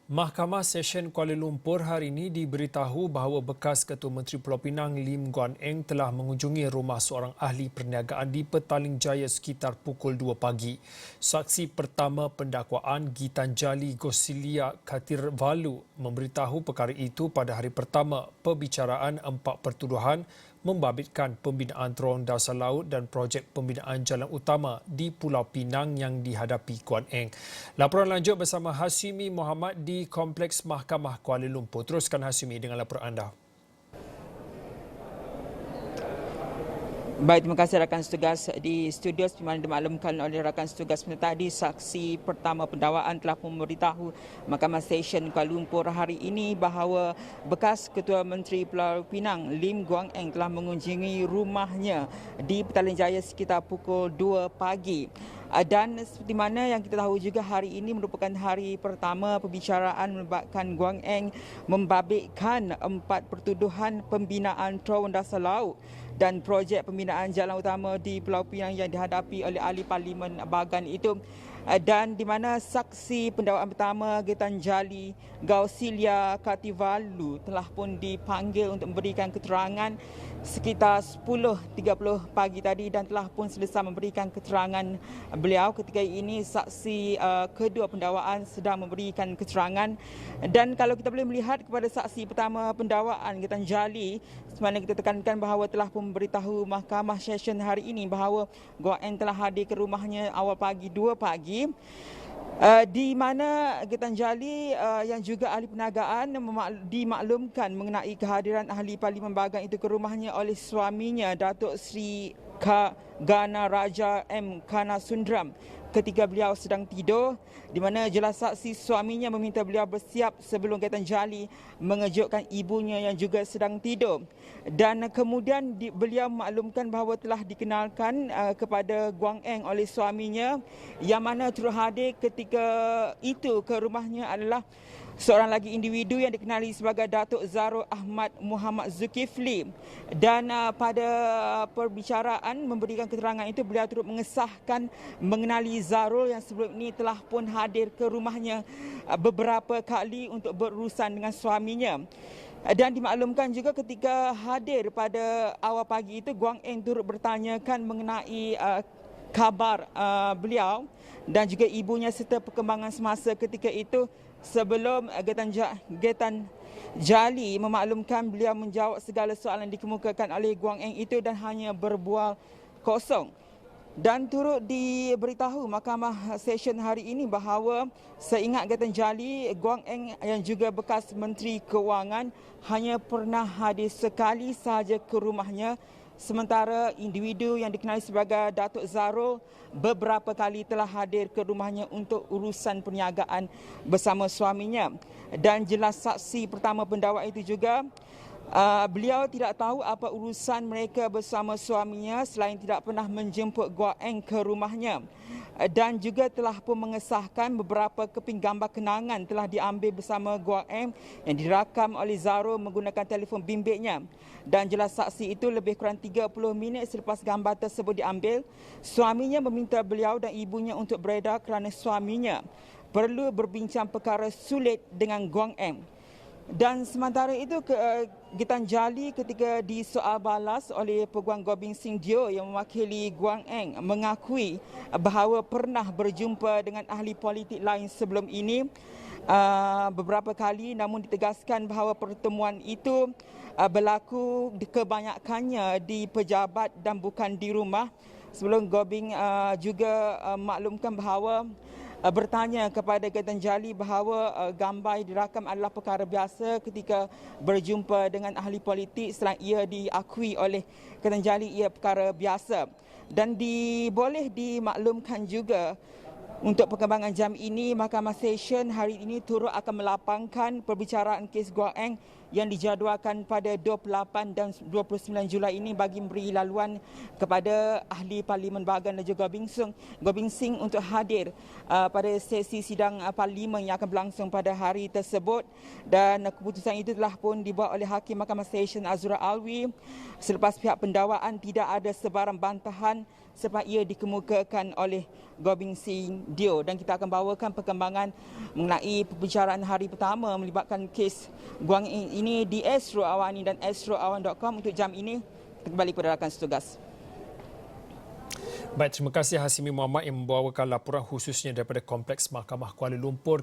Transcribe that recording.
Mahkamah Session Kuala Lumpur hari ini diberitahu bahawa bekas Ketua Menteri Pulau Pinang Lim Guan Eng telah mengunjungi rumah seorang ahli perniagaan di Petaling Jaya sekitar pukul 2 pagi. Saksi pertama pendakwaan Gitanjali Gosilia Katirvalu memberitahu perkara itu pada hari pertama perbicaraan 4 pertuduhan membabitkan pembinaan terowong dasar laut dan projek pembinaan jalan utama di Pulau Pinang yang dihadapi Guan Eng. Laporan lanjut bersama Hasimi Muhammad di Kompleks Mahkamah Kuala Lumpur. Teruskan Hasimi dengan laporan anda. Baik, terima kasih rakan setugas di studio. Seperti mana dimaklumkan oleh rakan setugas tadi, saksi pertama pendakwaan telah memberitahu Mahkamah Session Kuala Lumpur hari ini bahawa bekas Ketua Menteri Pulau Pinang Lim Guan Eng telah mengunjungi rumahnya di Petaling Jaya sekitar pukul 2 pagi. Dan seperti mana yang kita tahu juga, hari ini merupakan hari pertama perbicaraan melibatkan Guan Eng membabitkan 4 pertuduhan pembinaan terowong dasar laut dan projek pembinaan jalan utama di Pulau Pinang yang dihadapi oleh ahli parlimen bahagian itu. Dan di mana saksi pendakwaan pertama Gitanjali Gosilia Katirvalu telah pun dipanggil untuk memberikan keterangan sekitar 10.30 pagi tadi dan telah pun selesai memberikan keterangan beliau. Ketika ini saksi kedua pendakwaan sedang memberikan keterangan, dan kalau kita boleh melihat kepada saksi pertama pendakwaan Gitanjali, semana kita tekankan bahawa telah pun memberitahu Mahkamah Session hari ini bahawa Guan Eng telah hadir ke rumahnya awal pagi 2 pagi. Di mana Gitanjali yang juga ahli perniagaan dimaklumkan mengenai kehadiran ahli parlimen bahagian itu ke rumahnya oleh suaminya, Datuk Seri Gana Raja M. Kanasundram, ketika beliau sedang tidur, di mana jelas saksi suaminya meminta beliau bersiap sebelum Gitanjali mengejutkan ibunya yang juga sedang tidur. Dan kemudian beliau memaklumkan bahawa telah dikenalkan kepada Guan Eng oleh suaminya, yang mana turut hadir ketika itu ke rumahnya adalah seorang lagi individu yang dikenali sebagai Datuk Zarul Ahmad Muhammad Zulkifli. Dan pada perbicaraan memberikan keterangan itu, beliau turut mengesahkan mengenali Zarul yang sebelum ini telah pun hadir ke rumahnya beberapa kali untuk berurusan dengan suaminya. Dan dimaklumkan juga ketika hadir pada awal pagi itu, Guan Eng turut bertanyakan mengenai khabar beliau dan juga ibunya serta perkembangan semasa ketika itu, sebelum Gitanjali memaklumkan beliau menjawab segala soalan yang dikemukakan oleh Guan Eng itu dan hanya berbual kosong. Dan turut diberitahu Mahkamah Session hari ini bahawa seingat Gitanjali, Guan Eng yang juga bekas Menteri Kewangan hanya pernah hadir sekali sahaja ke rumahnya, sementara individu yang dikenali sebagai Datuk Zarul beberapa kali telah hadir ke rumahnya untuk urusan perniagaan bersama suaminya. Dan jelas saksi pertama pendakwa itu juga, beliau tidak tahu apa urusan mereka bersama suaminya selain tidak pernah menjemput Guan Eng ke rumahnya. Dan juga telah pun mengesahkan beberapa keping gambar kenangan telah diambil bersama Guan Eng yang dirakam oleh Zarul menggunakan telefon bimbitnya. Dan jelas saksi itu lebih kurang 30 minit selepas gambar tersebut diambil, suaminya meminta beliau dan ibunya untuk beredar kerana suaminya perlu berbincang perkara sulit dengan Guan Eng. Dan sementara itu, Gitanjali ketika disoal balas oleh Peguam Gobin Sing Dio yang mewakili Guan Eng mengakui bahawa pernah berjumpa dengan ahli politik lain sebelum ini beberapa kali, namun ditegaskan bahawa pertemuan itu berlaku kebanyakannya di pejabat dan bukan di rumah. Sebelum Gobin juga maklumkan bahawa bertanya kepada Gitanjali bahawa gambar yang dirakam adalah perkara biasa ketika berjumpa dengan ahli politik, selain ia diakui oleh Gitanjali ia perkara biasa. Dan boleh dimaklumkan juga, untuk perkembangan jam ini, Mahkamah Session hari ini turut akan melapangkan perbicaraan kes Guan Eng yang dijadualkan pada 28 dan 29 Julai ini bagi memberi laluan kepada Ahli Parlimen Bahagian dan juga Gobingsing untuk hadir pada sesi sidang Parlimen yang akan berlangsung pada hari tersebut, dan keputusan itu telah pun dibuat oleh Hakim Mahkamah Session Azura Alwi selepas pihak pendakwaan tidak ada sebarang bantahan sebab ia dikemukakan oleh Gobingsing Dio. Dan kita akan bawakan perkembangan mengenai pembicaraan hari pertama melibatkan kes Guang Eng ini di Astro Awani dan astroawan.com. Untuk jam ini kembali kepada rakan setugas. Baik, terima kasih Hasimi Muhammad yang membawakan laporan khususnya daripada Kompleks Mahkamah Kuala Lumpur.